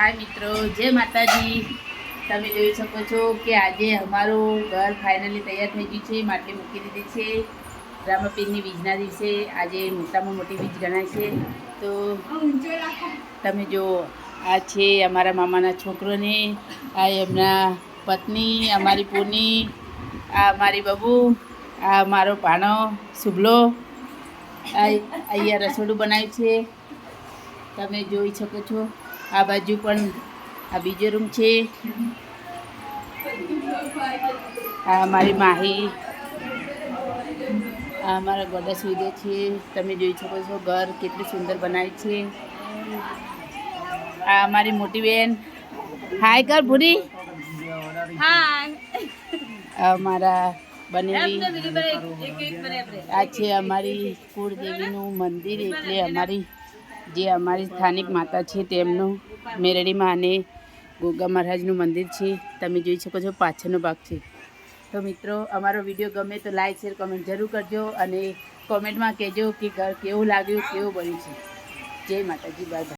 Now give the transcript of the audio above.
हाय मित्रों, जय माताजी। તમે જોઈ શકો છો કે આજે અમારું ઘર ફાઇનલી તૈયાર થઈ ગયું છે, માટલી મૂકી દીધી છે। રામાપીરની બીજના દિવસે આજે મોટામાં મોટી બીજ ગણાય છે। તો તમે જો આ છે અમારા મામાના છોકરોને, આ એમના પત્ની, અમારી પૂની, આ અમારી બબુ, આ મારો પાનો શુભલો, અહીંયા રસોડું બનાવ્યું છે તમે જોઈ શકો છો। આ બાજુ પણ આ બીજો રૂમ છે। આ અમારી માહી, આ અમારા ગોડા સુઈ છે। તમે જોઈ શકો છો ઘર કેટલું સુંદર બનાવ્યું છે। આ અમારી મોટી બેન, હાય કર ભૂરી, હાય। અમારા બનેવી, આ છે અમારી કુળદેવીનું મંદિર, એટલે અમારી જે અમારી સ્થાનિક માતા છે તેમનું મેરડીમાં અને ગોગા મહારાજનું મંદિર છે। તમે જોઈ શકો છો પાછળનો ભાગ છે। તો મિત્રો, અમારો વિડીયો ગમે તો લાઈક શેર કમેન્ટ જરૂર કરજો અને કોમેન્ટમાં કહેજો કે ઘર કેવું લાગ્યું, કેવું બન્યું છે। જય માતાજી, બાય બાય।